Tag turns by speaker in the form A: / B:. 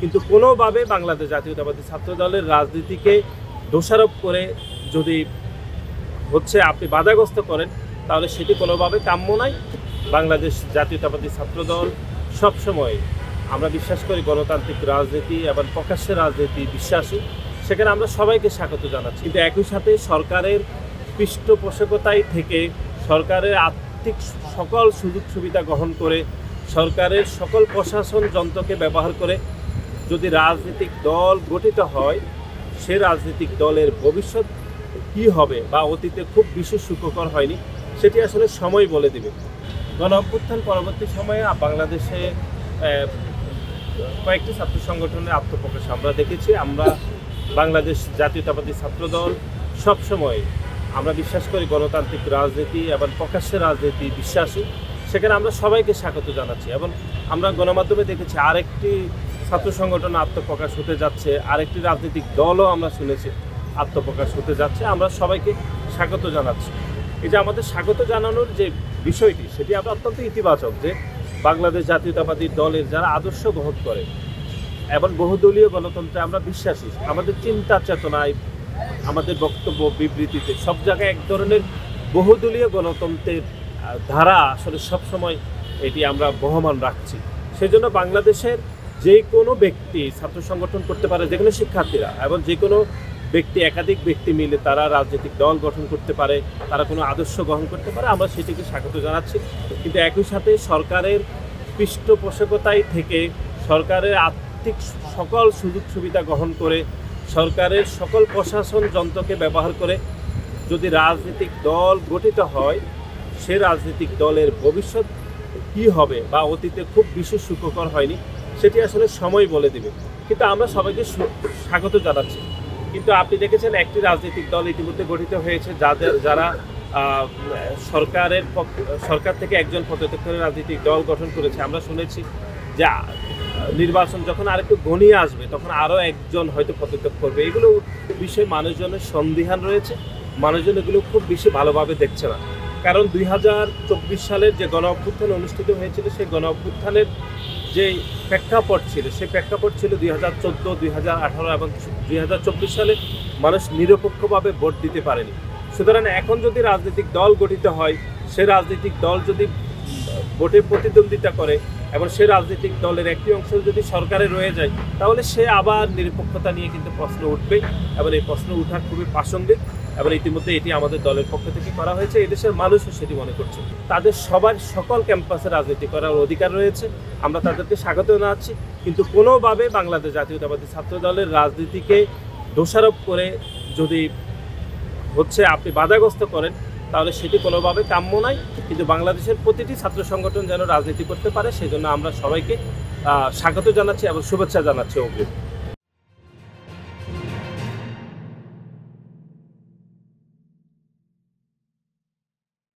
A: কিন্তু কোনোভাবে বাংলাদেশ জাতীয়তাবাদী ছাত্রদলের রাজনীতিকে দোষারোপ করে যদি আপনি বাধাগ্রস্ত করেন, তাহলে সেটি কোনোভাবে কাম্য নয়। বাংলাদেশ জাতীয়তাবাদী ছাত্রদল সবসময়, আমরা বিশ্বাস করি গণতান্ত্রিক রাজনীতি এবং প্রকাশ্যে রাজনীতি বিশ্বাসী, সেখানে আমরা সবাইকে স্বাগত জানাচ্ছি। কিন্তু একই সাথে সরকারের পৃষ্ঠপোষকতায় থেকে, সরকারের আর্থিক সকল সুযোগ সুবিধা গ্রহণ করে, সরকারের সকল প্রশাসন যন্ত্রকে ব্যবহার করে যদি রাজনৈতিক দল গঠিত হয়, সে রাজনৈতিক দলের ভবিষ্যৎ কী হবে বা অতীতে খুব বিশেষ সুখকর হয়নি, সেটি আসলে সময় বলে দেবে। গণ অভ্যুত্থান পরবর্তী সময়ে বাংলাদেশে কয়েকটি ছাত্র সংগঠনের আত্মপ্রকাশ আমরা দেখেছি। আমরা বাংলাদেশ জাতীয়তাবাদী ছাত্রদল সবসময়, আমরা বিশ্বাস করি গণতান্ত্রিক রাজনীতি এবং প্রকাশ্যে রাজনীতি বিশ্বাসী, সেখানে আমরা সবাইকে স্বাগত জানাচ্ছি। এবং আমরা গণমাধ্যমে দেখেছি আরেকটি ছাত্র সংগঠন আত্মপ্রকাশ হতে যাচ্ছে, আরেকটি রাজনৈতিক দলও আমরা শুনেছি আত্মপ্রকাশ হতে যাচ্ছে। আমরা সবাইকে স্বাগত জানাচ্ছি। এই যে আমাদের স্বাগত জানানোর যে বিষয়টি, সেটি আমরা অত্যন্ত ইতিবাচক, যে বাংলাদেশ জাতীয়তাবাদী দলের যারা আদর্শ গ্রহণ করে এবং বহুদলীয় গণতন্ত্রে আমরা বিশ্বাসী, আমাদের চিন্তা চেতনায়, আমাদের বক্তব্য বিবৃতিতে সব জায়গায় এক ধরনের বহুদলীয় গণতন্ত্রের ধারা আসলে সবসময় এটি আমরা বহমান রাখছি। সেজন্য বাংলাদেশের যে কোনো ব্যক্তি ছাত্র সংগঠন করতে পারে, যে কোনো শিক্ষার্থীরা এবং যে কোনো ব্যক্তি, একাধিক ব্যক্তি মিলে তারা রাজনৈতিক দল গঠন করতে পারে, তারা কোনো আদর্শ গ্রহণ করতে পারে, আমরা সেটিকে স্বাগত জানাচ্ছি। কিন্তু একই সাথে সরকারের পৃষ্ঠপোষকতায় থেকে, সরকারের আর্থিক সকল সুযোগ সুবিধা গ্রহণ করে, সরকারের সকল প্রশাসন যন্ত্রকে ব্যবহার করে যদি রাজনৈতিক দল গঠিত হয়, সে রাজনৈতিক দলের ভবিষ্যৎ কী হবে বা অতীতে খুব বিশেষ সুখকর হয়নি, সেটি আসলে সময় বলে দেবে। কিন্তু আমরা সবাইকে স্বাগত জানাচ্ছি। কিন্তু আপনি দেখেছেন একটি রাজনৈতিক দল ইতিমধ্যে গঠিত হয়েছে, যারা সরকার থেকে একজন পদত্যাগ করে রাজনৈতিক দল গঠন করেছে। আমরা শুনেছি যে নির্বাচন যখন আরেকটু ঘনিয়ে আসবে, তখন আরও একজন হয়তো পদত্যাগ করবে। এগুলো বিষয়ে মানুষজনের সন্দিহান রয়েছে, মানুষজন এগুলো খুব বেশি ভালোভাবে দেখছে না। কারণ 2024 সালের যে গণ অভ্যুত্থান অনুষ্ঠিত হয়েছিল, সেই গণ অভ্যুত্থানের যে প্রেক্ষাপট ছিল, সেই প্রেক্ষাপট ছিল 2014, 2018 এবং 2024 সালে মানুষ নিরপেক্ষভাবে ভোট দিতে পারেনি। সুতরাং এখন যদি রাজনৈতিক দল গঠিত হয়, সে রাজনৈতিক দল যদি ভোটে প্রতিদ্বন্দ্বিতা করে এবং সে রাজনৈতিক দলের একটি অংশ যদি সরকারে রয়ে যায়, তাহলে সে আবার নিরপেক্ষতা নিয়ে কিন্তু প্রশ্ন উঠবে এবং এই প্রশ্ন ওঠা খুবই প্রাসঙ্গিক। এবং ইতিমধ্যে এটি আমাদের দলের পক্ষ থেকে করা হয়েছে। এদেশের মানুষও সেটি মনে করছে। তাদের সবার সকল ক্যাম্পাসে রাজনীতি করার অধিকার রয়েছে, আমরা তাদেরকে স্বাগত জানাচ্ছি। কিন্তু কোনোভাবে বাংলাদেশ জাতীয়তাবাদী ছাত্রদলের রাজনীতিকে দোষারোপ করে যদি আপনি বাধাগ্রস্ত করেন, তাহলে সেটি কোনোভাবে কাম্য নয়। কিন্তু বাংলাদেশের প্রতিটি ছাত্র সংগঠন যেন রাজনীতি করতে পারে, সেজন্য আমরা সবাইকে স্বাগত জানাচ্ছি এবং শুভেচ্ছা জানাচ্ছি অগ্রিম।